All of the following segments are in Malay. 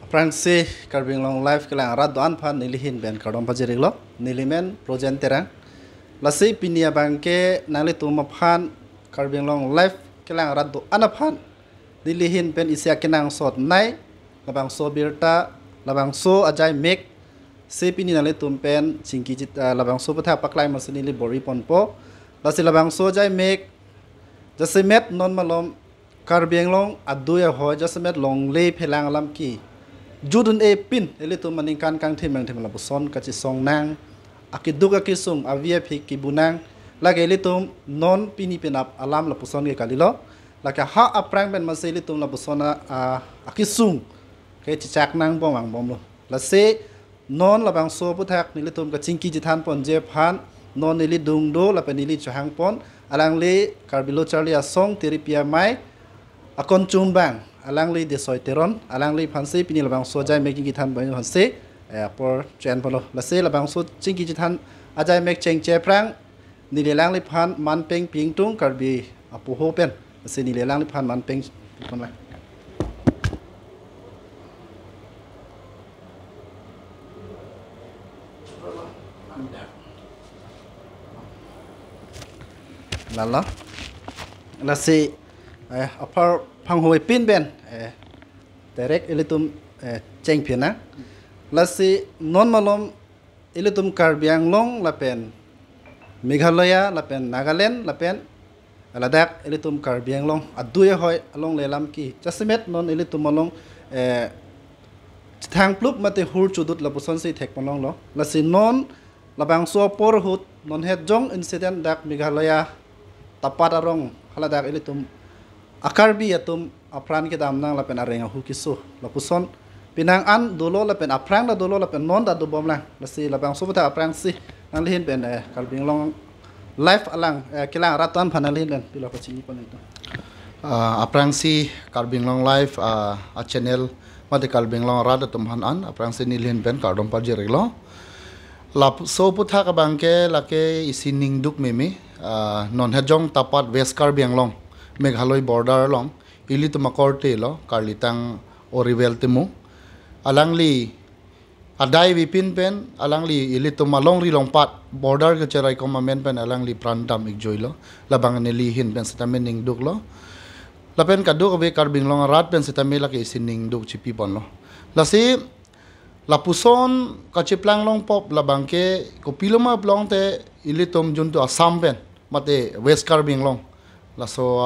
Prangsi karbing long life kelang arat doan pan nilihin ben kardom pajirik lo nilimen projen terang lasi pinia bangke nali tuma pan karbing long life kelang arat do anapan nilihin ben isya kenang sot nai labang so birta labang so ajai mek se pini nali tumpen cingki jit labang so patha paklai masinili bori ponpo lasi labang so ajai mek jasemet non malom karbing long adui ahoi jasemet long le phelang alam ki Judun pin elitu meningkan kang timang timang lapuson kaci song nang akiduk akisung avia piki bunang lagi elitu non pini pinap alam lapuson ke kalilo lagi ha aprang ben masih elitu lapusona akisung ke cicak nang bawang bom lo lase non labang so putak nilitu kacingki jitan pon jepan non nili dung do lapen nili johang pon alang le karbilo charlie asong teripia mai akon cumbang Lamthe Desoi Teron, Lamthe Pansi pini labang so jai making gitan banyak pansi, por chen polo. Lase labang so cingki gitan ajai make ceng ceprang, nilai Lamthe Pan man peng ping tung karbi apuho pen. Lase nilai Lamthe Pan man peng pon lah. Lala, lase apar panghoi pin ben direct elitum ceng piana lasi non malom elitum karbiang long lapen Meghalaya lapen Nagaland lapen Ladakh elitum karbiang long Adui ahoi along lelam ki jasimet non elitum malong thang plup mate hur chudut lapuson si thek malong lo lasi non labang so por hut non het jong incident dak Meghalaya tapat arong haladak elitum akarbi atum apran ke dam nang lapen arenga hu kisu lapuson pinang an dolo lapen aprang la dolo lapen non da do bom lang lasi labang subata aprang si nang lihin ben kalbing long life alang kilang ratan panalin ben pila ko chini pon itu aprang si kalbing long life a channel mate kalbing long rada tumhan an aprang si nilhin ben kardom parje reglo lap so putha ka bangke lake isining duk meme non hejong tapat west kalbing long Meghalaya border long ili tu makorte lo karlitang orivel temu alangli adai vipin pen alangli ili tu malong ri long pat border ke cerai komamen pen alangli prandam ikjoi lo labang neli hin pen setamen ning duk lo lapen kaduk be karbing long rat pen setamen la ke sining duk chipi pon lo lasi lapuson kachiplang long pop labang ke kopiloma blong te ili tum juntu asam pen mate west karbing long laso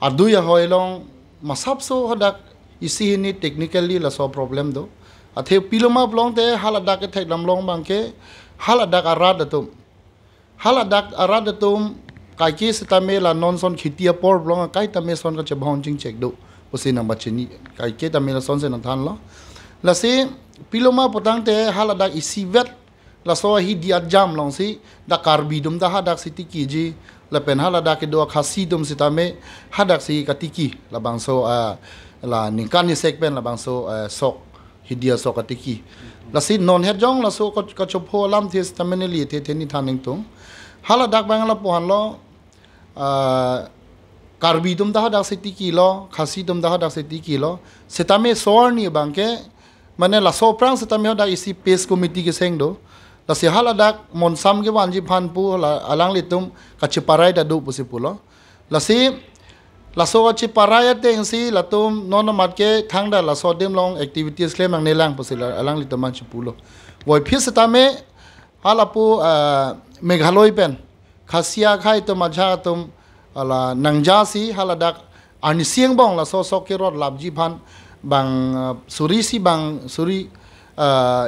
Adui ahoi long masap so hadak isi ini technically laso problem do athe piloma blong te haladak ke thek lam long bangke haladak arad datum kai ki sitame la non son khitia por blong kai tame son ka chabon ching chek do pusi number chini kai ke tame la son se nan than lo lasi piloma potang te haladak isi vet laso hi dia jam long si da karbi dum da hadak sitiki ji lapen haladak ke do khasi dum sitame hadak si katiki labang so la ningkan ni sekpen labang so sok hidia sok katiki lasi non het jong la so ka chopho lam this tameneli the theni thaning tung haladak bang la pohan lo karbi dum da hadak sitiki lo khasi dum da hadak sitiki lo sitame sor ni bangke mane la so prang sitame hadak isi pes committee ke seng do lasi haladak monsam ke wanji phan pu alang litum kachiparai da du pusipulo lasi laso kachiparai te si latum non mat ke thang da laso dem long activities klem ang nelang pusila alang litum man chipulo voi phis tame halapu Meghalaya pen khasia khai to majha tum ala nangja si haladak ani sieng bong laso sokirot labji phan bang suri si bang suri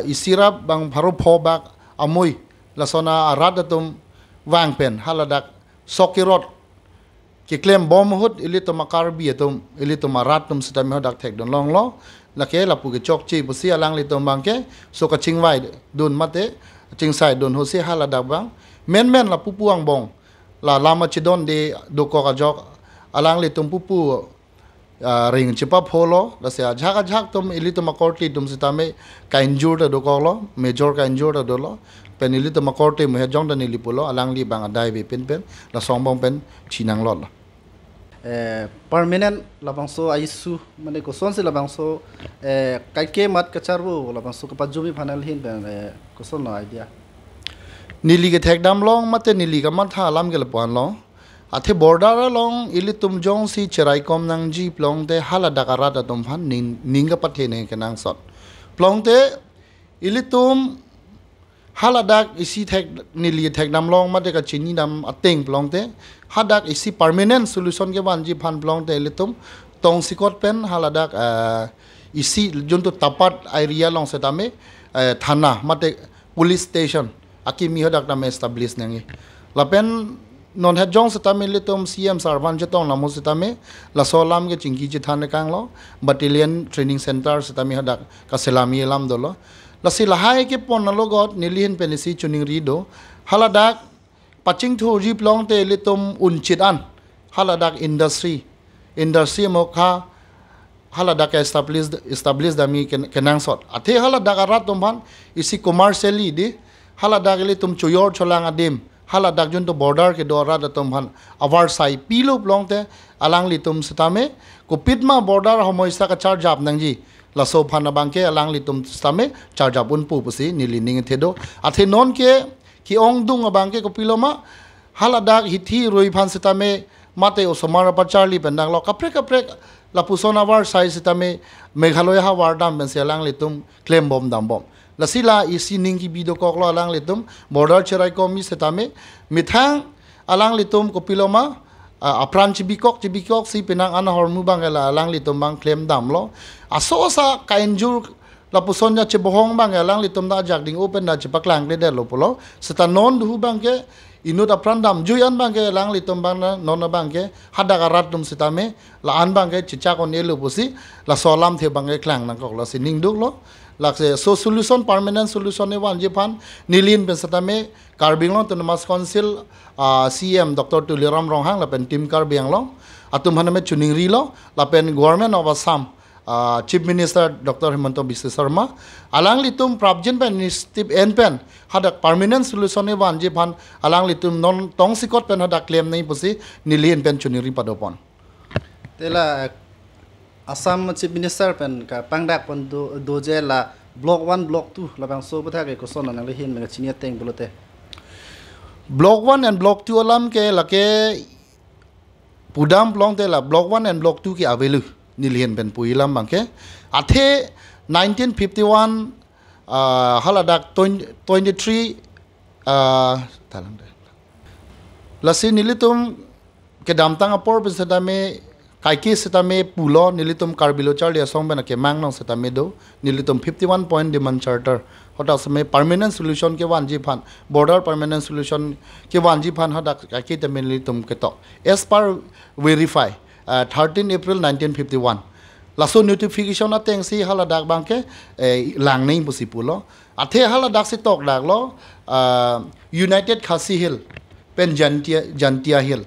isirap bang bharo pho bak amoi lasona aradatum wang pen haladak sokirot ki klem bom hut ilito makarbi atum ilito maratum sitame hodak thek don long lo lake lapu ke chok chi pusi alang litom bangke so ka chingwai don mate chingsai don hosi haladak bang men la pupuang bong la lama chidon de doko ka jok alang litum pupu ring chipa pholo la se jhak tum ilito makorti tum sitame ka injure do kolo major ka injure do lo pen ilito makorti me jong da nilipulo alang li bang adai be pen la songbong pen chinang lot permanent labang so aisu mane ko son se labang so kai ke mat kacharbu labang so kapajumi phanal hin ben ko son no idea nili ke thek dam long mate nili ka mat ha lam gel pon long athe border long ili tum jong si cherai kom nang ji plong te hala dakara da tum phan ning ka pathe ne ke nang sot plong te ili tum haladak isi thek nili thek dam long mate ka chini dam ateng plong te hadak isi permanent solution ke ban ji phan plong te ili tum tong sikot pen haladak isi juntu tapat area long setame thana mate police station akimi hodak dam establish nangi lapen non het jong setame litum CM sarvan jetong lamo setame la solam ke chingki ji thane kang lo battalion training center setame hadak ka selami lam dolo la silahai ke pon na logot nilihin penisi chuning rido haladak paching thu ri plong te litum unchit an haladak industry mokha haladak establish dami kenang sot athe haladak arat tumban isi commercially di haladak litum chuyor cholang adim haladak jun to border ke dora da tumhan avar sai pilo plongte alang litum setame ko pitma border homoisa ka charge up nangji la so phana bangke alang litum setame charge up un pu pusi nili ning thedo athe non ke ki ong dung bangke ko piloma haladak hithi roi phan setame mate osomara pacharli pendang lo kaprek la pusona war sai setame meghalaya ha wardam ben selang litum claim bom dam bom lasila isi ningki bido koklo alang litum border cherai komi setame mithang alang litum kopiloma apran chibikok si pinang ana hormu bangala alang litum bang claim dam lo asosa kainjur lapusonya chebohong bang alang litum da jagding open da chipaklang de lo polo setanon du bangke inut apran dam juyan bangke alang litum bang non bangke hadagarat dum setame la an bangke chicha kon elu pusi la solam the bangke klang nang koklo sining duk lo lakse so solution permanent solution ne wan jepan nilin ben satame karbing long tunamas council CM Dr. Tuliram Ronghang lapen tim karbing long atum haname chuning ri lo lapen government of Assam Chief Minister Dr. Hemprek Biswa Sharma alang litum prabjen pen initiative en pen hadak permanent solution ne wan jepan alang litum non tong sikot pen hadak claim nei pusi nilin pen chuning ri padopon tela Assam Chief Minister pen ka pangdak pon doje la block 1 block 2 la bang so patha ke ko son nang lehin me chinia teng bulote block 1 and block 2 alam ke lake pudam plong te la block 1 and block 2 ki avelu nilhin pen puilam bangke athe 1951 haladak 23 talang de lasi nilitum ke damtang apor pe sedame kaiki setame pulo nilitum karbilo charlia song bena ke mangnong setame do nilitum 51 point demand charter hota sme permanent solution ke wanji phan border permanent solution ke wanji phan hada kaiki te nilitum ke to as per verify 13 April 1951 laso notification ateng si haladak bangke lang nei pusipulo athe haladak si tok dak lo United Khasi Hill pen jantia hill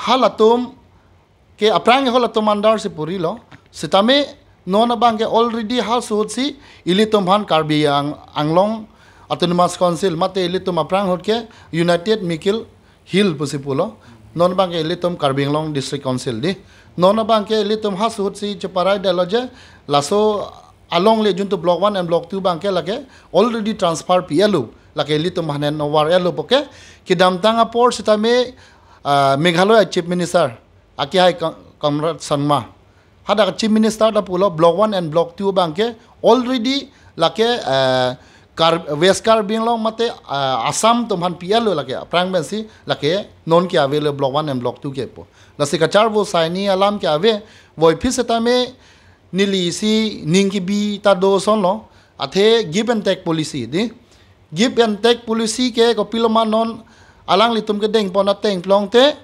halatum ke aprang hola tomandar se purilo setame nona bangke already household si ilitum han karbi anglong autonomous council mate ilitum aprang hotke United Mikil Hill pusipulo non bangke ilitum karbi anglong district council di nona bangke ilitum household si cheparai daloje laso along le junto block 1 and block 2 bangke lage already transfer PLU lage ilitum hanen over elu poke kidam tanga port setame Meghalaya Chief Minister Akihai Kamrat Sanma hada Chief Minister da pulo block 1 and block 2 bangke already lake West Karbing long mate Assam tumhan PLO lake prang bensi lake non ki ave block 1 and block 2 ke po la se kachar wo saini alam ke ave voi phiseta me nili si ningki bi ta do son lo athe give and take policy di give and take policy ke ko piloma non alang litum ke deng pona teng plong te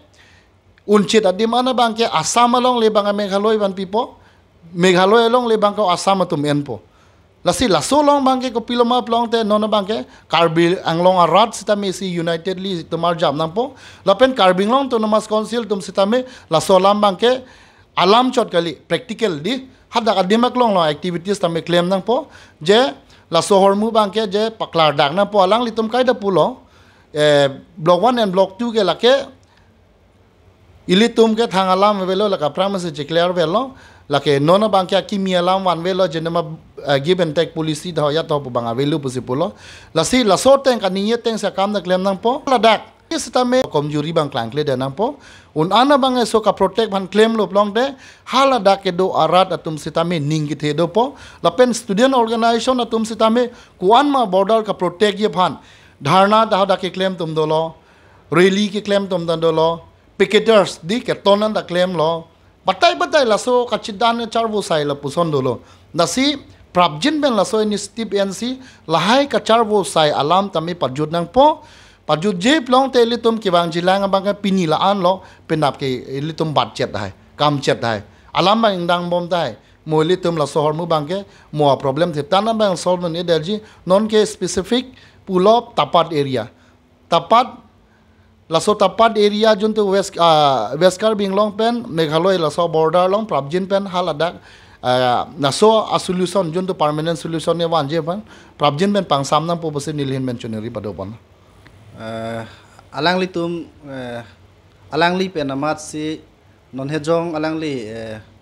unchit adim ana bangke Assam along le bang Meghalaya ban pipo Meghalaya along le bang ko Assam tum enpo lasi laso long bangke ko piloma plong te non bangke karbi anglong arat sitame si unitedly tumar jam nampo lapen karbing long autonomous council tum sitame laso lam bangke alam chot kali practical di hada kadimak long lo activities tame claim nampo je laso hormu bangke je paklar dak nampo alang litum kai da pulo block 1 and block 2 ke lake ilitum ke thang alam velo la ka pramas je clear velo la ke nona bang kya kimi alam wan velo jenema give and take policy da ya to bang velo pusipulo la si la so teng ka niye teng sa kam na klem nang po la dak istame komjuri bang klang kle de nang po un ana bang so ka protect ban claim lo plong de hala dak ke do arat atum sitame ning ki the do po la pen student organization atum sitame kuan ma border ka protect ye phan dharna da dak ke claim tum do lo rally ke claim tum dan do lo picketers di ke tonan da claim lo batai la so kachidan charbo sai la puson dolo dasi prabjin ben la so ni step nc lahai ka charbo sai alam tami pajud nang po pajud je plong te litum ki bang jilang bang pini la an lo penap ke litum bat chet dai kam chet dai alam bang dang bom dai mo litum la so hor mu bang ke mo problem the tan bang solve ni derji non ke specific pulop tapat area tapat laso tapat area junto west Karbing long pen Meghaloi laso border long prabjin pen haladak naso a solution junto permanent solution ne wan je pan prabjin pen pang sam nam po bose nilhin men chuneri padopon alang li tum alang li pen amat si non hejong alang li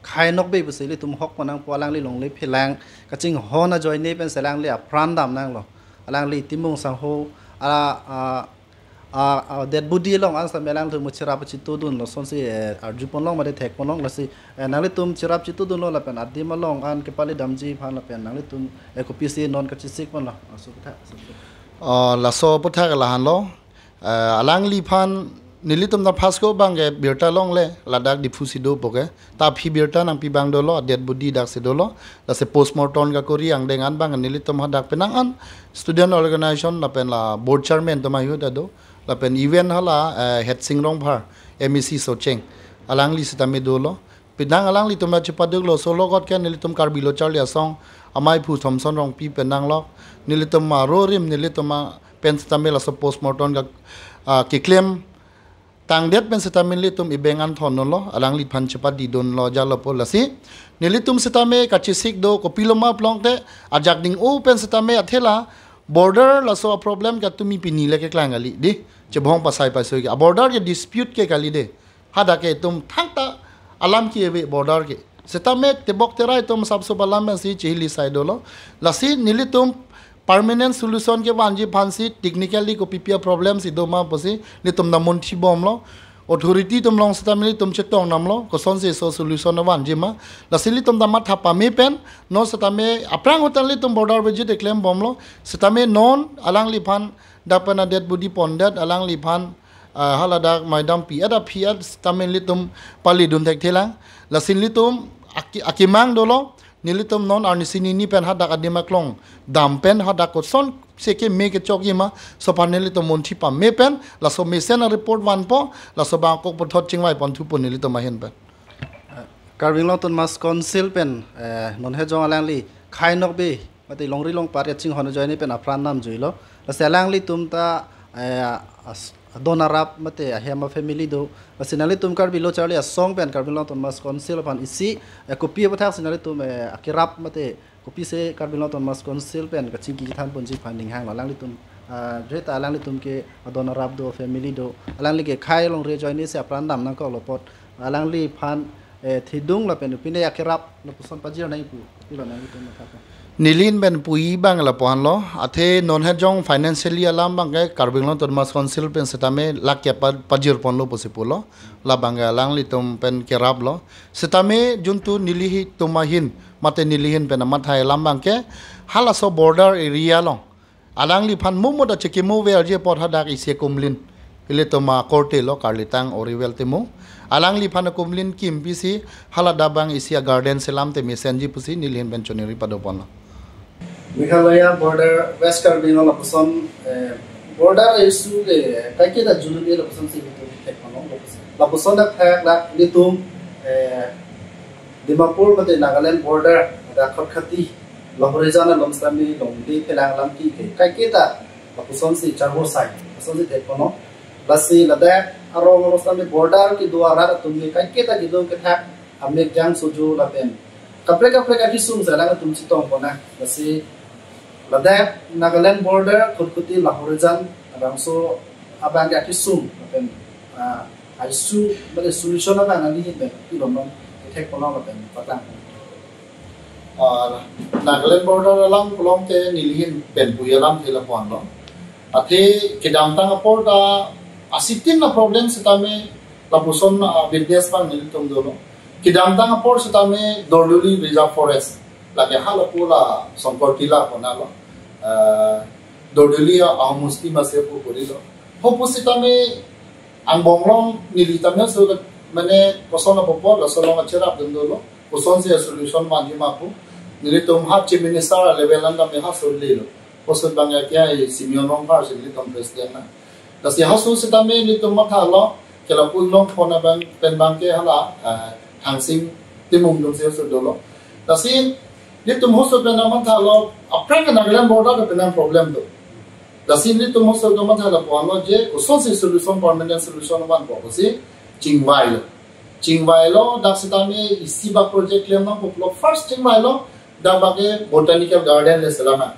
khai nok be bose li tum hok panang po alang li long li philang kaching hona join ne pen selang li a pran dam nang lo alang li timung sang ho ala dead body long an samelang tu muchirap chitu dun lo son si arjupon long made thek pon long la si nangli tum chirap chitu dun lo la pen adi ma long an ke pali damji phan la pen nangli tum copy si non ka chisik pon la asu tha la so putha ka lahan lo alang li phan nilitum na phasko bange birta long le ladak difusi do poke ta phi birta nang pi bang do lo dead body dak se do lo la se postmortem ka kori ang dengan bang nilitum hadak penang an student organization la pen la board chairman to mai hu da do lapen event hala het singrong phar MEC socheng alang li sitame dolo pinang alang li tuma chipaduk lo solo got ken nilitum karbilo charli asong amai phu thomson rong pi penang lo nilitum ma ro rim nilitum pen sitame la so postmortem ga ki claim tang det pen sitame litum ibengan thon lo alang li phan chipadi don lo jalo po lasi nilitum sitame ka chisik do ko piloma plong te ajak ding o pen sitame athela border la so problem ka tumi pini le ke klangali di chebong pasai pasoi ke border ke dispute ke kali de hada ke tum thangta alam ki ebe border ke setame tebok terai tum sabso balam si chihli sai dolo lasi nilitum permanent solution ke wanji phansi technically ko pipia problem si doma posi litum namon thi bom lo authority tum long setame tum chetong nam lo ko son se so solution na wanji ma lasili tum da matha pa me pen no setame aprang hotel li tum border beji de claim bom lo setame non alang li phan dapana dead body pondat alang li phan halada maidam pi ada pi setame li tum pali dun thek thelang lasin li tum akimang dolo nilitum non arnisini ni pen hadak adima klong dam pen hadak ko son seke me ke chok yima so paneli to monthi pa me pen la so me sen report wan po la so bang ko pothot chingwai pon thu pon nili to mahen pen Karbing long ton mas council pen non he jong alang li khai nok be mate longri long par ching hon join ni pen afran nam juilo la selang li tum ta donarap mate hema family do sinali tum kar bilo charli song pen kar bilo ton mas council pan isi copy pathak sinali tum akirap mate copy se kar bilo ton mas council pen ka chingi than ponji funding hang lang li tum reta lang li tum ke donarap do family do lang li ke khai long re join ni se apran dam nang ko lopot lang li phan thidung la pen pine akirap la puson pajir nai pu pilo nang li tum thak nilin ben pui bang la pon lo athe non he jong financially alam bang ke Karbing long ton mas council pen setame lakya pajir pon lo posipulo la bang lang li tum pen kerap lo setame juntu nilihi tumahin mate nilihin pen mathai lam bang ke hala so border area long alang li phan mumo da cheki mo ver je pot hadak ise kumlin ile toma korte lo karlitang oriwel temu alang li phan kumlin kim pisi hala dabang isia garden selam te mesenji pusi nilhin ben choneri padopon Meghalaya border West Karbing la puson border issue le kaikida jululi la puson si bitu tek kono la puson da thak la litum Dimapur mate Nagaland border da khati lahorejana lomstami longdi pelang lam ki kaikida la puson si charbo sai puson si tek kono lasi lada aro lomstami border ki duara tumni kaikida gido ke thak ame jang suju la pen kapre ka kisum zala tum si tong kona lasi Ladakh Nagaland border Kurkuti Lahorejan Ramso abang ya kisum pen isu mana solution apa nanti ben itu dong tek kono apa ben patang Nagaland border alam kolom ke nilihin ben buyalam ke lapuan lo ate kedam tang aporta asitin na problem setame lapuson business pang nilitum dolo kedam tang apor setame Dorduli Reserve Forest lagi hal pula songkortila konalo Dorduli ahmusti masih pukuli lo hopo setame angbong long nilitamnya so mane koson apopo la solong acerap dolo koson se solution mandi mapu nilitum hat chief minister level anda me ha solilo posot bangya kya Simeon Rongkar se nilitum president na das ya hasu setame nilitum matha lo kela puilong phona bang pen bang ke hala hangsing timum dum se so dolo das nilitum hoso ben matha lo apra Nagaland border pe problem do Dasin ni tumo so doma thala polo je uson se solution permanent solution one ko si chingwai lo dak sitame isiba project lem na poplo first chingwai lo da bage botanical garden le selama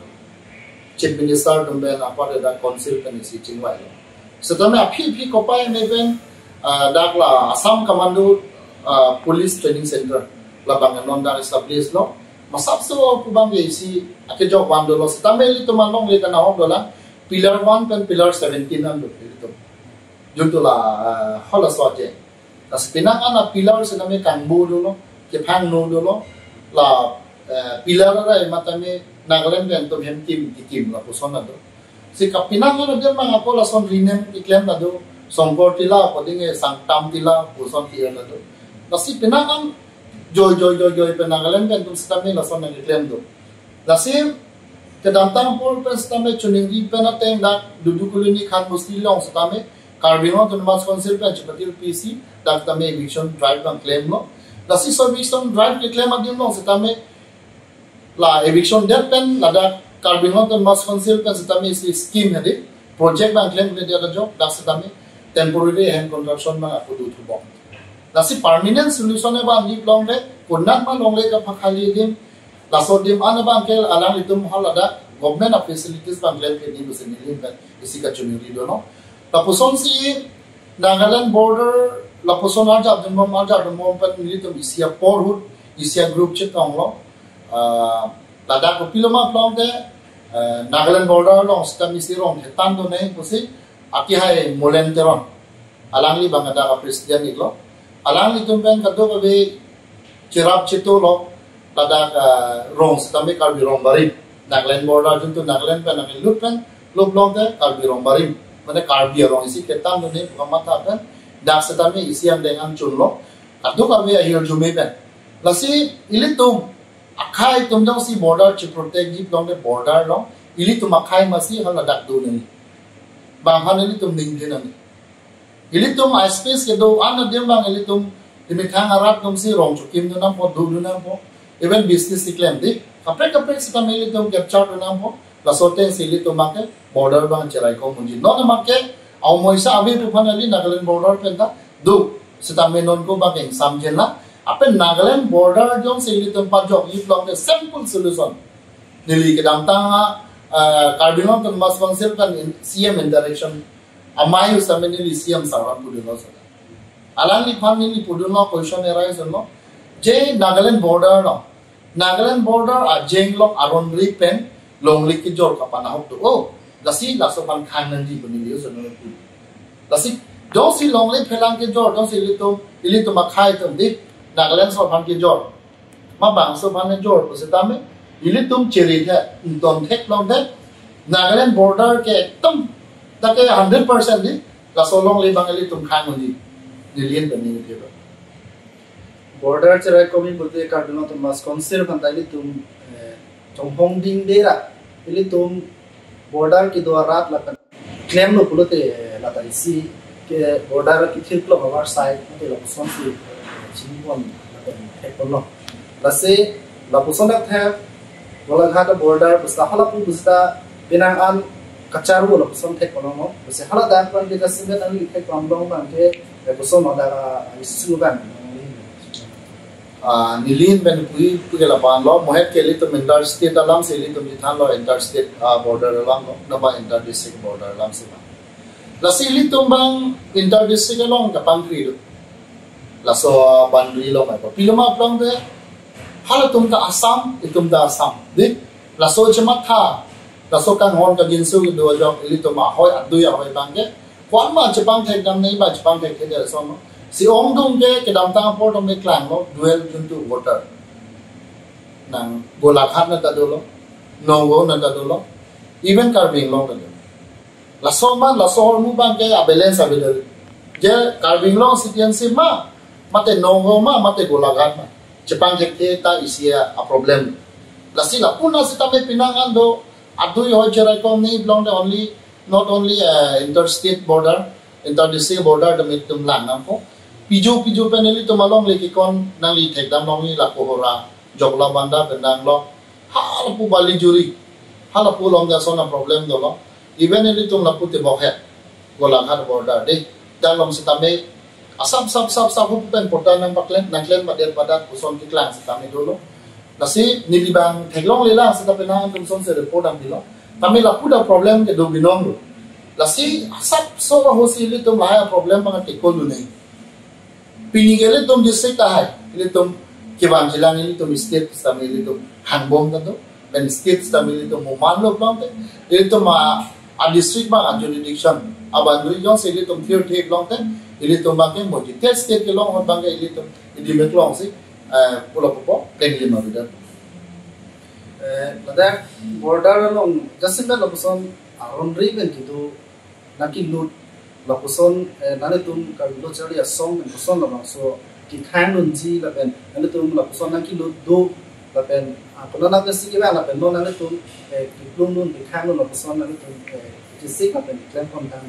chief minister dumbe na pare da council kan si chingwai lo sitame aphi ko pai me ben dak la Assam commando police training center la bang non da establish lo masap so ko bang isi ake jok wan do lo sitame li tumanong le kana ho dola Pillar 1 dan Pillar 17 ang dito. Yun to la hola soje. Tas pinaka na pillar sa nami kangbo dolo, kepang no dolo, la pillar ra matame Nagaland ben to tim la puson na do. Si kapinaka na din mga ko la son rinem iklem na do, songkor tila ko dinge sangtam tila puson tiyan na do. Kasi pinaka joy pa Nagaland ben to sa kami la son na iklem do. Kasi kedantang por prestame chuningi penateng dak dudukulini khan mustilong satame karbino to mas council pe chapatil PC dak tame eviction drive kan claim lo lasi eviction drive ke claim adin lo satame la eviction debt pen lada karbino to mas council pe satame is scheme hade project ban claim le dia job dak satame temporary hand construction ma apudu thubo lasi permanent solution e ba ni long le kunnan ma long le ka phakhali dim Lasod dim ana bangkel alang itum halada government of facilities bangkel ke ni busin nilin kan isi ka chunuri do no lapuson si Nagaland border lapuson arja dum pan nilitum isi a porhut isi a group che tong lo lada ko piloma plong de Nagaland border lo sta mi si rom hetan do nei pusi aki hai molen teron alang li bangada ka president iglo alang li tum ben ka do be chirap chito lo Pada rong setame kalbi rong barim Nagaland border junto Nagaland pe nagil lupen loblong de kalbi rong barim mane kalbi rong isi ketan ne pamata kan dak setame isi am dengan chunlo adu kalbi ahir jume ben lasi ilitum akai tum dong si border to protect jip dong de border lo ilitum akai masi hala dak du ne bang han ilitum ning din ani ilitum space ke do an dem bang ilitum dimithang arat tum si rong chukim do nam po du nam po even business iklan di kapre sita meli tum capture na mo la sote sili tum make border bang cherai ko munji no na make au moisa abi tu phanali Nagaland border penta du sita menon ko bang samjena apen Nagaland border jong sili tum pa jok yip long the simple solution nili ke dam ta cardinal tum mas council kan CM interaction amayu samenili CM saran puduno sa alang ni phanili puduno question arise no je Nagaland border a jeng lok aron rik pen long lik ki jor kapana hok to oh dasi la so pan khan nan ji buni le so no pu dasi do si long lik phelang ki jor do si ili to ma khai tum di Nagaland so pan ki jor ma bang so pan jor ko se tame ili tum cheri the don thek long the Nagaland border ke tum ta ke 100% di la so long le bang ili tum khan ni lien bani ke border cerai kami bolte kardino to mas council bantali tum chonghong ding dera ili tum border ki dwara lapen claim lo pulote Lamthe Isi ke border ki thil lo our side te lo son si chingwon lapen ekolo lase la puson dak the wala ghat border busta hala pu busta binang an kacharu lo puson the kono mo se hala dan pan ke kasime tan li the kamdong ban ke puson ma da isu ban nilin ben pui pugela ban lo mohet ke li to mental state alam se li to mithan lo interstate border alam no na ba inter district border alam se ba Lasi li tumbang interdistrict long kapang krido. Laso bandui long apa. Piloma plong de hala tum da Assam itum da Assam. Di laso cemat tha laso kang hon ka ginsu do jong li tum ahoi Adui ahoi bangke. Kwan ma Jepang thek dam nei ba Jepang thek de so no. Si ong dong ke kedam tang por dom me klang lo duel juntu voter. Nang golakhat na ta do lo. Nongo na ta do lo. Even carving long na do. Laso mu bangke balance available. Je carving long sitian si ma mate nongo ma mate golakhat ma. Jepang thek ta isia a problem. Lasi la puna sitame pinangan do Adui hoi cherai kom ni belong the only not only interstate border, interdistrict border the mitum lang nampo. Piju peneli to malong leki kon nang li thek dam long ni la pohora jogla banda bendang lo. Halapu bali juri. Halapu long da sona problem do lo. Even eli tum lapu te bohet. Golanghat border de. Dalom sitame asam sab pen porta nang baklen nanglen badet badat kuson kiklang sitame dulu. Nasi nilibang teglong lila sita penangan tumson se report ang dilo. Kami lapu da problem ke do binong do. Lasi asap so hosi li tum lahaya problem mga tikol dunay. Pinigele tum district ahay. Ili tum kiban jilang ili tum state sami ili tum hangbong kanto. Ben state sami ili tum mumanlo plong te. Ili tum a district bang a jurisdiction. Abandui jong se ili tum fear take long te. Ili tum bangke moji. Tel state ke long hon bangke ili tum idimet long si. Pulau Popo, Pengli Maruda. Ladang border along Jasimel Lapuson, Aron Riven to Naki Lut, Lapuson, Nanatum, Karulo Chari, a song and Puson Lamang, so Kikanun G, Lapen, Nanatum, Lapuson, Naki Lut, do, Lapen, Apolana Sikiva, Lapen, no Nanatum, Kiplunun, Kikanun, Lapuson, Nanatum, Kisik, Lapen, Clampon Tan.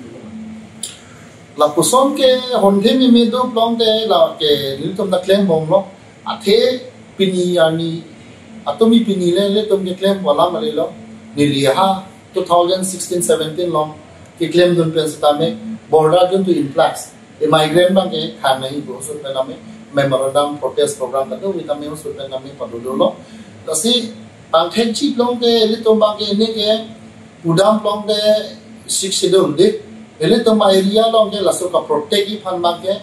Lapuson ke Hondemi Medo, Blonde, La ke Litum the Clem Bomlo. Athe pini yani atomi pini le tum ke claim wala malilo niliha 2016-17 long ke claim dun pensata me border dun to influx e migrant bang ke khana hi bo so pena me memorandum protest program ta do vitame so pena me padolo tasi bang then chi long ke le tum bang ke ne ke udam long de 6 schedule de ele tum area long ke laso ka protect hi phan bang ke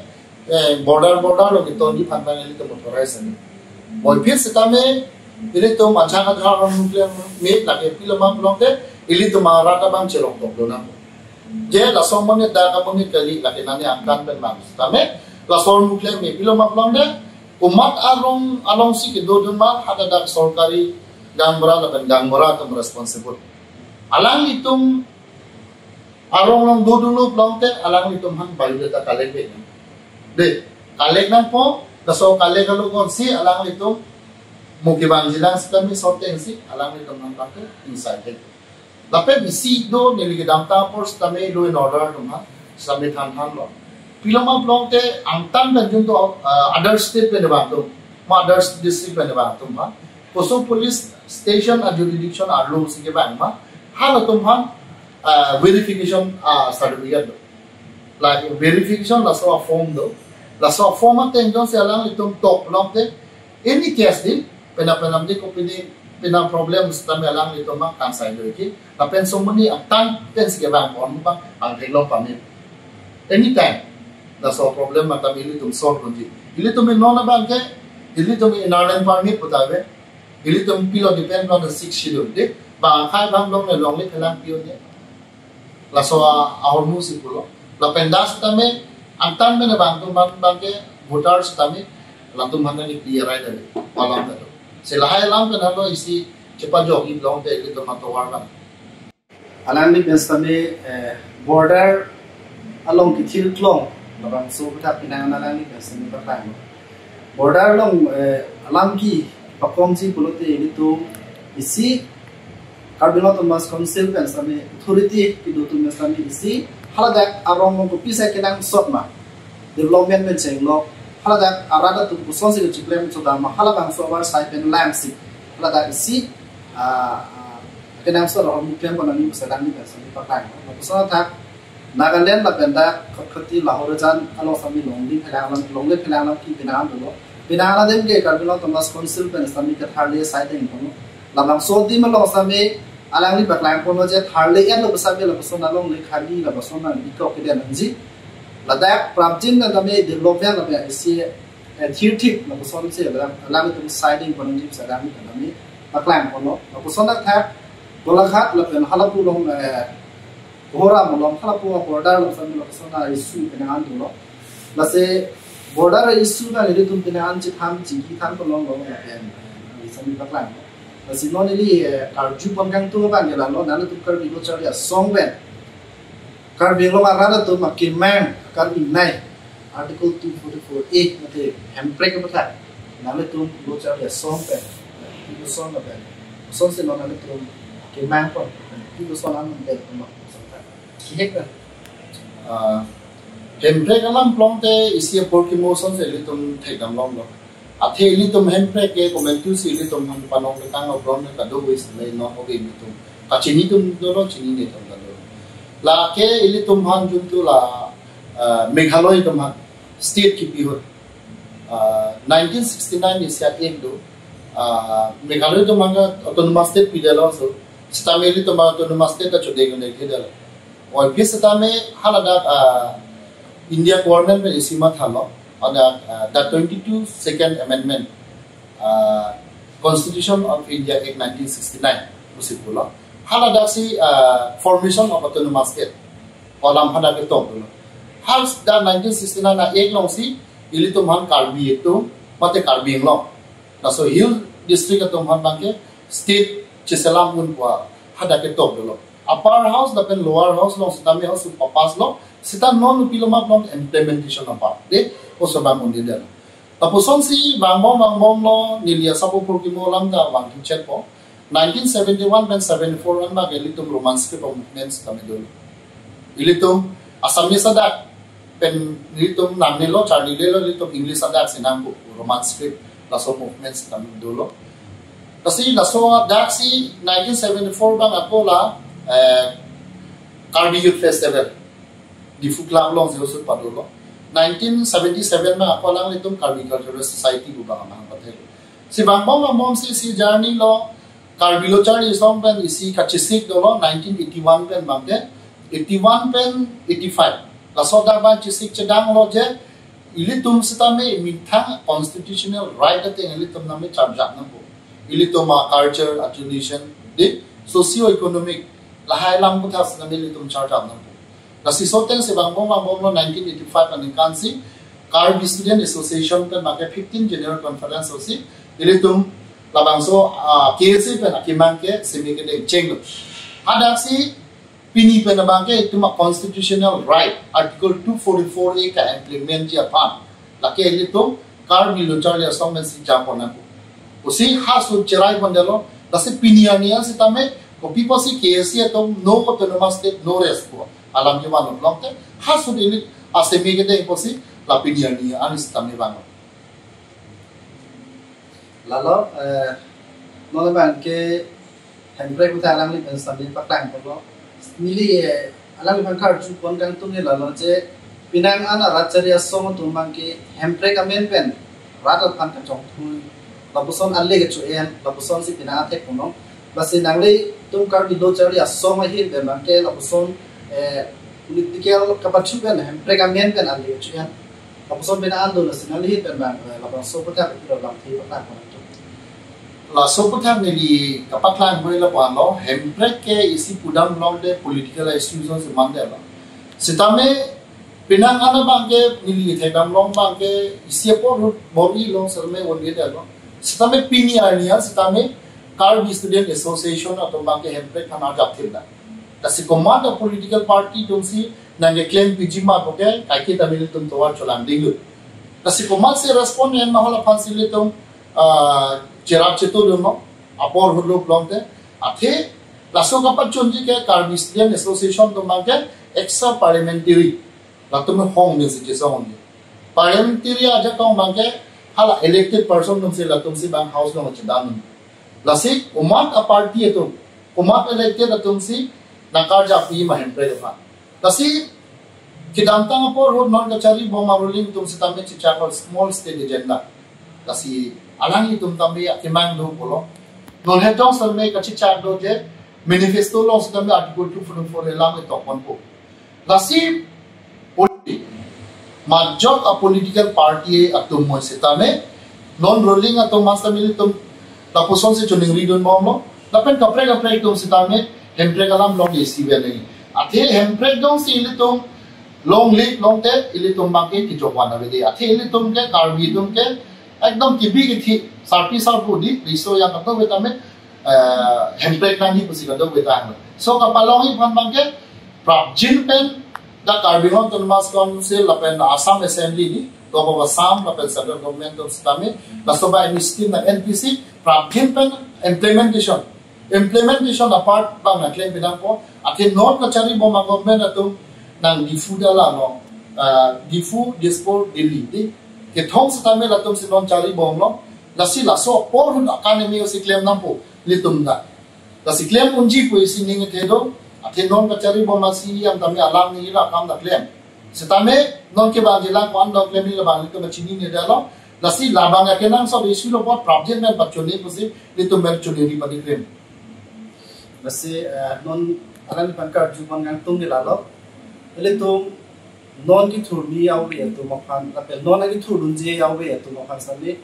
border lo gitu di pantai ini tu motorais ni. Boy piece setame ini tu macam ada orang nuklear made lagi film belum te ini tu marata bang celok tok dona. Je langsung mana dah kamu ni kali lagi nani angkat ben bang. Setame langsung nuklear made film belum te umat along si ke dua mah ada dak sorkari gambra laban gambra tu responsible. Alang itu along dua dulu belum te alang itu han bayu dah kaleng be. De kalek nang po daso kalek kalau konsi alang itu mungkin bang jilang sekali sorteng si alang itu nang pakai inside. Tapi isi do nilai damta por stame do in order tu mah stame than lo. Pilama blong te angtan dan junto other state penebatu, ma other district penebatu mah. Koso police station a jurisdiction arlo sige bang mah. Hal tu mah verification certificate. Like verification laso form do. Laso form ang dong sa lang itong top long te any case din penam di ko pina problem sa tami lang ito mang kansay do iki na penso mo ni ang tan pen sige bang on bang ang reglo pamit anytime laso problem ang tami itong solve kundi ili to men nona bang ke ili to men inaran permit putabe ili to pilo depend on the 6 schedule de ba khai bang long ne long le pelang pio ne laso ahor mu si pulo la pendas tami ang tan na bang ke voters tami lantum hana ni clear ay dali walang dalo sila hay lang penalo isi cepat jogi long te ito matawar lang alang ni bens tami border along kitil klong labang so kita pinangan alang ni bens ni patang border long alang ki pakom si pulote itu isi Carbino Thomas Council bens tami authority ki do tumas tami isi haladak arong ko pisa kinang sotma development men chenglo haladak arada tu puson se chiklem choda ma halabang so war sai pen lamsi haladak isi kinang so ro muklem konani sadang ni person ni patang no puson thak Nagaland la benda khati Lahore jan alo sami longli phelang ki pinang do pinang dem ke Carbino Thomas Council pen sami ka thale sai ding ko lamang so di ma lo sami alang li baklang pono je tharle en lo basa be lo basona long le khali la basona li ko ke den ji ladak prabjin na dame development la be isi thirtik la basona se la alang tum siding pono ji sadang ni dame baklang pono la basona tha bola khat la pen halapu long hora molom halapu border lo basona isu ke nan do lo la se border isu na le tum ke nan ji tham ji ki tham ko long lo la pen ni sami baklang si non ini karju panggang tu bang jalan lo nana tu karbi lo cari song ben karbi lo marana tu makin mang karbi nai article 244A mati Hemprek apa tak nana tu lo cari song ben itu song apa ben song se lo nana tu makin mang pun itu song nana ben mak kihek kan Hemprek alam plong te isi porkimo song se litum thekam long lo athe litum Hemprek ke komentu si litum han panong ke tang obron ka do wis le no oge litum ka chini tum do lo chini ne tum do la ke litum han jum tu la Meghalaya tum han state ki pi ho 1969 is ya ek do Meghalaya tum han autonomous state pi dalo so stame litum autonomous state ka chode gune ke dalo और फिर सतामे हालादा India government में इसी मत हालो the 22 second amendment Constitution of India Act 1969 usi pula halada si formation of autonomous state kolam hada ke to dulu hal da 1969 na ek long si ili to man karbi itu mate karbi long na so hill district to man bangke state chiselam pun kwa hada ke to dulu upper house dan lower house long sitami house papas long sita non piloma long implementation apa de oso bangun di dalam. Tapos si bangbong lo nilia sapo porkimo lang da wangking chat po. 1971 dan 74 ang magilitum romance script of movements kami dulu. Ilitum asamnya sadak pen ilitum namnilo Charlie Lelo ilitum English sadak sinambu romance script laso movements kami dulu. Kasi laso dak si 1974 bang ako la Karbi Youth Festival di Fuklang long si padulo. 1977 में आपको लग लेते हैं Karbi cultural society को बाहर में पता है si bangbong si journey lo Karbi लो चार इसों पेन इसी का चिसिक दो लो 1981 पेन बांगे 81 पेन 85 लासोदा बां चिसिक चदांग लो जे इली तुम सता में मिठा constitutional right ते इली तुम नामे चार्जाक ना हो इली तुम culture attribution दे socio economic lahai lam को था सता में इली तुम चार्जाक ना Kasi soten si bangbong lo 1985 ani kansi Karbi Student Association kan make 15 General Conference osi ilitum labangso KSA pen akimang ke semi ke cheng ada si pini pen bangke itu constitutional right article 244A ka implement ya pan lake ilitum Karbi lo charli asong si japona ko osi hasu cherai bandelo kasi pini ania si tame ko pipo si KSA to no autonomous state no rest ko alam je manu blok te hasud ini asemi ke de posi lapinia ni anis tami bang lalo no ban ke Hemprek uta alang li ben sabi patang ko mili alang ban kar chu kon kang tum ni lalo je pinang ana racharia song tum bang ke Hemprek amen pen ratat pan ka chong thu labuson alle ke chu en labuson si pina the kono basi nangle tum kar bi do chari asong hi ben bang ke labuson political kapachu ben Hemprek amen ben ali chuan kapson ben ando na sinali ben bang labang so pata ko lamthi pata ko la so pata ni kapatlan hoi la pan lo Hemprek ke isi pudam long de political issues se mande la sitame pinang ana bang ke nili thedam long bang ke isi por bori long serme onde de lo sitame pini ania sitame Karbi Student Association atau bang ke Hemprek kana japthil kasi command of political party tumsi nange claim pijima boke kaki tamil tum towar cholam dingu kasi command se respond en mahola fansile tum cherap chetu lumo apor hulu plonte athe laso kapat chonji ke Karbi Student Association tum bange extra parliamentary latum hong ni se song ni parliamentary aja kong bange hala elected person tum se latum si bang house no chadam lasi command a party etu command elected atum si nakarja pi ma Hemprek fa kasi kidantang por road non kachari boma ruling tum sitame chicha small state agenda kasi alang itum tambe akimang do polo non hetong sarme kachicha do je manifesto long setame article 244 elang itu kon po lasi politik majok a political party atum mo setame non rolling atau master militum la poson se chuning ridon momlo lapen kapre itum setame Hemprek alam long isi bele athe Hemprek dong si ilitum long lit long te ilitum bangke ki jokwan avedi athe ilitum ke karbi tum ke ekdom kibi ki thi sarpi sarpu di riso yang kato betame Hemprek nani pusi kato betang so kapalong i pan bangke prap jin pen da karbi hon ton mas council lapen Assam assembly ni to ba Assam lapen central government of stame lasoba ini scheme na NPC prap jin pen implementation apart bang na claim pinang po atin not na chari bo ma government atum nang difu dala no difu dispor delhi di ke thong sa tamel atum si non chari bom no lasi laso por hun academy o si claim nam po litum da lasi claim unji po isi ning ke do atin non na chari bo ma si yang tami alam ni la kam da claim se tame non ke ba jila kon do claim ni la bang ko chini ni dalo lasi labang ya kenang so issue lo pot project men pachoni po si litum men choni ri pa di claim Basi non alam pangkar juman yang tung dilalo, ele tung non ki thurni yawe itu makan, tapi non lagi thurun je yawe itu makan sampai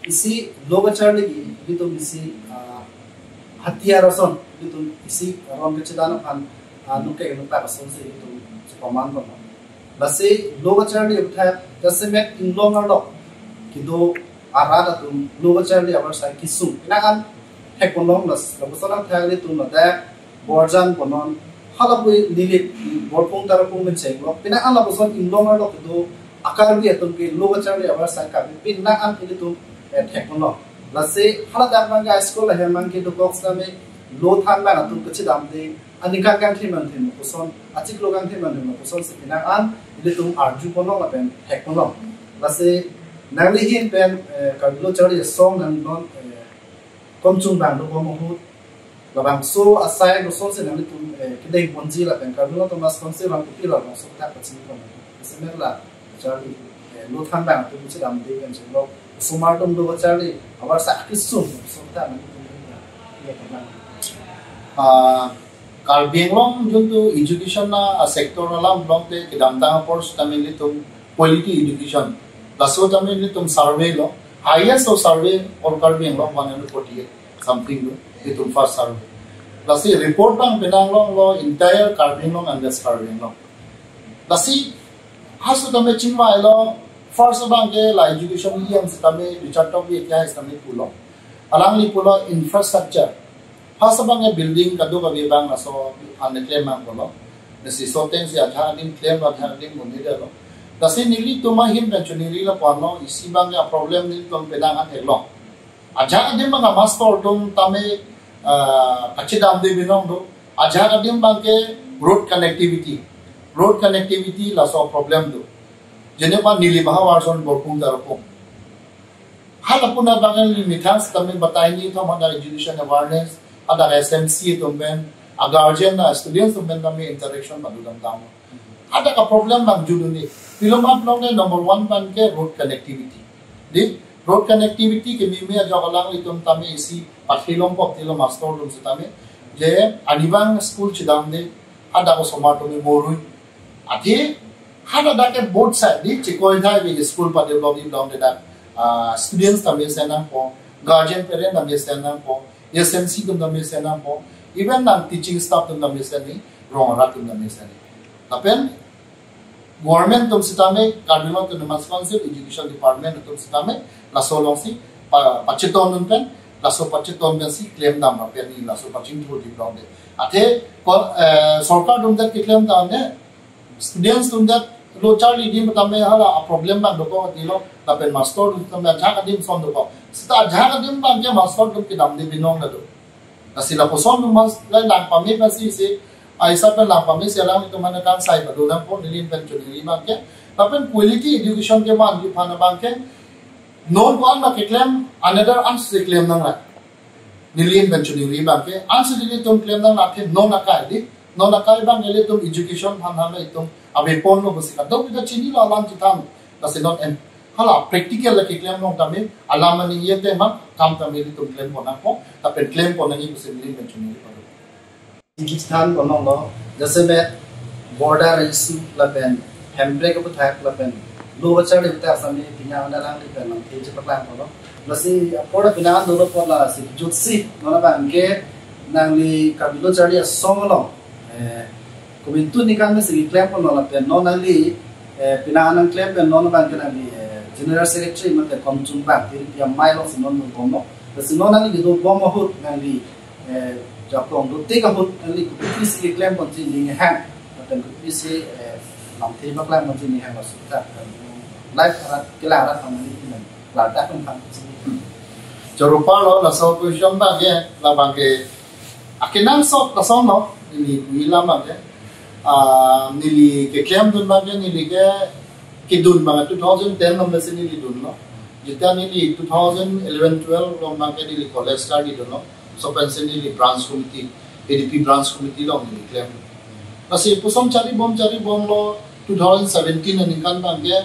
isi loga charli itu isi hatiar rason itu isi ron kecedana kan nuke nuka rason se itu paman paman. Basi loga charli uthaya jase mek inlong arlo, kido arada tu loga charli abar sai kisung, ina kan Ekonom las, lalu seorang thayali tu nada borjan konon, halapui nilik borpung tarapung menceng lo, pinaan lalu seorang indongar lo itu akar dia tu ke lo bacaan dia awas sakar, pinaan ini tu ekonom, lasi halat mangga sekolah yang mangki tu box kami lo than mana tu kecil damde, anikah kan timan timan kuson, acik lo kan timan timan kuson sepinaan ini tu arju konon lapen ekonom, lasi nalihin pen kalau cari song dan non Komcung bang do bomohut, labang so asai do so se nang itu kedai bonji la pen kalau tu mas konsep bang tu kilo bang so tak kecil pun, sebenarnya lah cari lo than bang tu mesti dalam dia kan sebab sumar dom do cari awal sakit so tak nang itu Kalbing long junto education na sektor na lang long te kidam tang course kami litum quality education, laso kami litum survey lo. Highest of survey or Kalbing long 148 something lo itu first survey. Lasi report bang pinang long lo entire Kalbing long and this Kalbing long. Lasi hasu tame chingwa lo first bang ke la education yang tame Richard Top ye kya is tame pulo. Alang li pulo infrastructure. Hasu bang ke building kado ka bang aso ane claim bang pulo. Lasi soteng si aja nim claim aja nim munida lo. Lasi nili tu mahim dan cuniri la puano isi bang ya problem ni tu pedang an elong. Aja adim bang master tum tame kacidam de binong do. Aja adim bang ke road connectivity la so problem do. Jene pa nili baha warson borpung darapong. Hal apuna bang limitans tame batai ni to mana education awareness ada SMC tum ben guardian na students tum ben tame interaction badudam dam. Ada ka problem bang judu ni. Filament long number 1 ban ke road connectivity. Di road connectivity ke mimi aja kalang itum tame isi pathilong pok tilo master room se tame je anibang school chidam de ada ko somato mi morui ati hada da ke both side di chikoi thai bi school pa develop in down that students tame sena po guardian parent tame sena po SMC tum tame sena po even non teaching staff tum tame sena rong ra tum tame sena lapen government tum sitame Kalbing tu mas council education department tum sitame laso long si pachiton nun pen laso pachiton ben si claim number pen ni laso paching thur di ground de athe sarkar tum that claim ta ne students tum that lo charli di tame hala problem bang do ko dilo ta pen master tum tame jha dim son do ko sta jha dim bang ke master tum ki dam de binong na do asila ko son mas lai lang pamit na si Aisa pen lang pami selang itu mana kan sai badulang po nilin pen chuni bang ke tapi quality education ke man di pana bang ke non one na ke claim another answer claim nang la nilin pen chuni bang ke answer dili tum claim nang la ke non akai di non akai bang ele tum education han han itu abe pon lo basi ka do kita chini la lang chitam kasi not en hala practical la ke claim nong tame alam ni ye te ma kam tame di tum claim po na po tapi claim po nang i basi nilin pen chuni स्थान बनों लो जैसे में border issue lapen Hemprek aphuthak lapen lu bachar de ta sami pinya na lang de pen thi je paklang ko lasi poda pina do lo pola si jutsi nona bang ke nang li kabilo chari song lo kumintu ni kan se claim ko la pen nona li pina nang claim pen nona bang ke nang li general secretary mate komchung bang ti ya mai lo sinon mo bomo lasi nona li do bomo hut nang li japong do te ka hut nang li ku si claim ko ti ni hang dan bisa Lamthe baklang macam ni yang masuk tak live arat kelarat sama ni kan ladak pun kan Corupa lo la so ku shom ba ge la bang ke akinang so la so no ni ila ma ge nili ke claim dun ba ge nili ke dun ba 2010 no mese nili dun no jita nili 2011 12 lo ma ke nili college study dun no so pension nili branch committee ADP branch committee lo nili claim masih pusam cari bom lo 2017 ani kan bang ge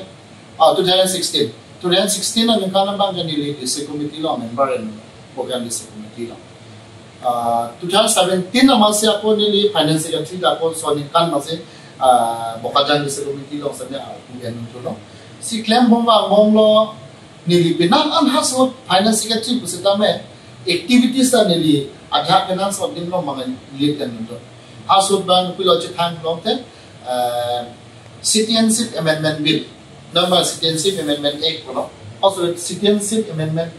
2016 ani kan bang ge nili dise committee lo member en program dise committee lo 2017 amasya ko nili finance secretary da ko so ni kan masih bokajan dise committee lo sanya en lo si claim bom lo nili pinang an haso finance secretary pusita me activities ta nili adha finance of din lo mangan lead kan to Asud bang pilo cetang long te Citizenship Amendment Bill number Citizenship Amendment Act kono also Citizenship Amendment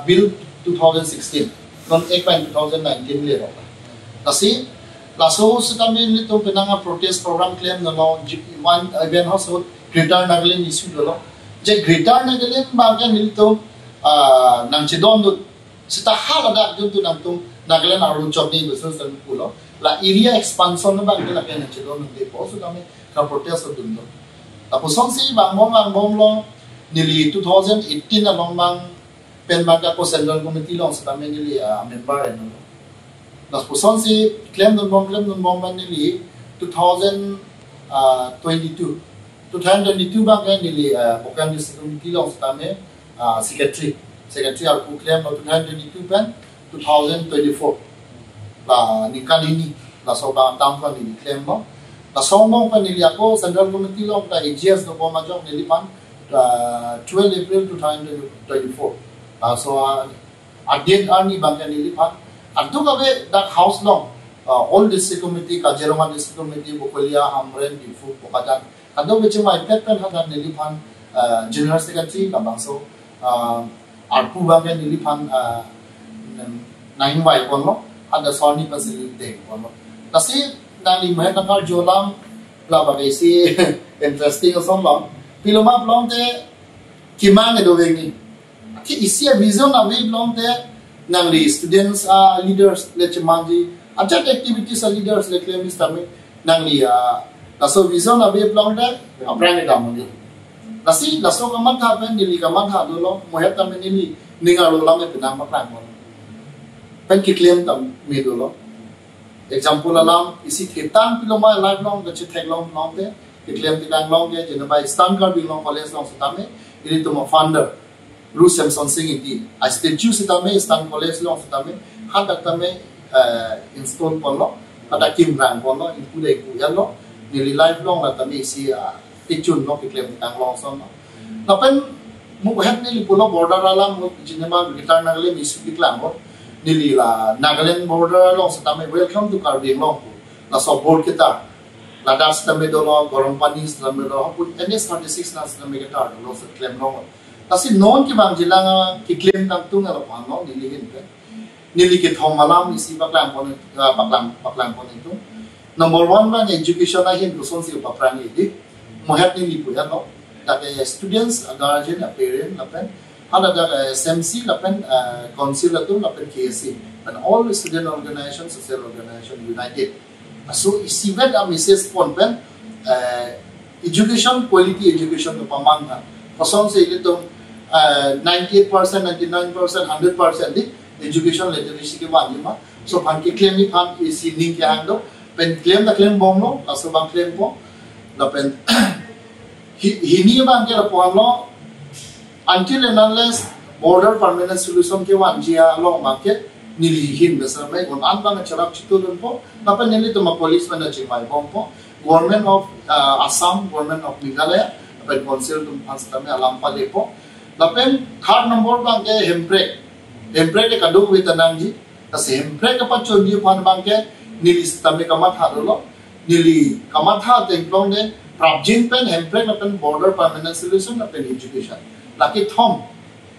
Bill 2016 non Act 2019 le ro kasi laso sitami lito pinanga protest program claim no one event house Greater Nagaland issue lo je Greater Nagaland baga nilito nang chidon sita halada juntu nang tum Nagaland arun chobni business dan pulo la area expansion na bang la kena chilo ng depo so kami ka protest dun do tapos on si bang mong lo nili 2018 na bang pen bang ko central committee long sa kami nili member no tapos on si claim dun bang nili 2022 bang nili bukan di committee long sa kami secretary al claim 2022 pen 2024 la nikah ini la soba tam pa ni claim mo la somong pa nili ako central committee lo ta AGS no boma jok nili pan 12 April 2024 so adin arni bangka nili pan adu kabe that house long all district committee Kajirama district committee Bokolia Hamren Difu Pokadan adu beche mai pen hadan nili pan general secretary ka bangso arpu bangka nili pan 9 by kono ada Sony facility kono kasi nali meh nakar jolam la bagai si interesting osong long piloma long te kimang edo wengi ki isi vision avi long te nangli students leaders leche manji aja activities leaders le claim is tami nangli laso vision avi long te aprang edamoni nasi laso kamat ha pen nili kamat ha do lo mohet tami nili ningaro lam e pinang maklang kono pen ki claim tam me do lo example alam isi thetan piloma live long the thek long de ki claim ti dang long ge jena by stanker bi long college long sitame ini to ma founder Ru Samson Singh iti a statue sitame stan college long sitame hada tame install ponlo ada kim rang ponlo include ku yalo nili live long la tame isi picture no ki claim ti dang long so no na pen mu het nili pulo border alam mu jinema Greater Nagaland issue ki klang nili la Nagaland border long sitame welcome to Karbi long la so board kita la das tame do lo gorong pani tame do put NS36 na tame kita lo so claim long kasi non ki bang jilang ki claim tang tung ala pa no nili hin pe nili ki thong malam isi baklang pon itu number 1 bang education na hin ko son si paprang idi mo het nili pu ya no that students guardian parent lapen ada SMC lapen council atu lapen KSA and all the student organization social organization united so isi vet a message pon pen education quality education no pamang ha person se itu 98% 99% 100% di education literacy ke wani ma so pan ki claim ni pan isi ning ke hang do pen claim da claim bom no aso bang claim po lapen hini bang ke pon lo until and unless border permanent solution ke wan jia long market nilihin besar mai on anbang charak chitulun po lapen nili to ma police man chimai bom po government of Assam, government of Meghalaya, lapen council tum pastame alampa lepo lapen third number bang ke Hemprek ke kadu witanang ji tas Hemprek apa chodi pan bang ke nili stame kamat harulo nili kamat ha tengplong ne prabjin pen Hemprek lapen border permanent solution lapen education laki thom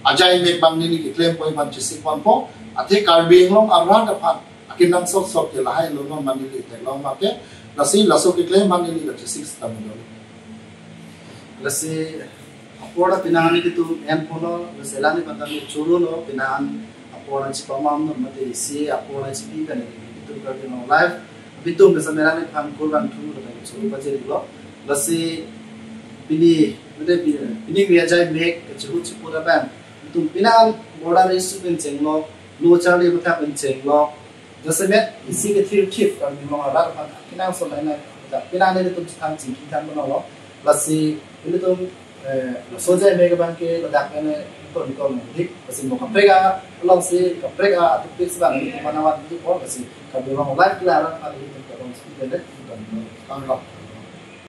ajai mek bang nili claim point ban chisik pan po ate karbing long arra da pan akinang sok ke lahai lo non manili te long ma ke lasi laso ke claim manili da chisik stamino lasi apoda pinani itu en pono selani batang churu no pinan apoda chipamam no mate isi apoda chipi kan itu karbing long life bitum besa merani pan kurban tu da churu baje lo lasi pini biajai mek churu chipura ban bitum pinan border isu pen chenglo lo chali bata pen chenglo jase met isi ke trip kan bimong arar pan kinang so lain pinan ne tum thang ching thang bono lasi ini tum soja mek ban ke ladak ne ko dik lasi mo kaprega long si kaprega tu pix ban manawat tu ko lasi ka bimong life klara pan itu kan kan lo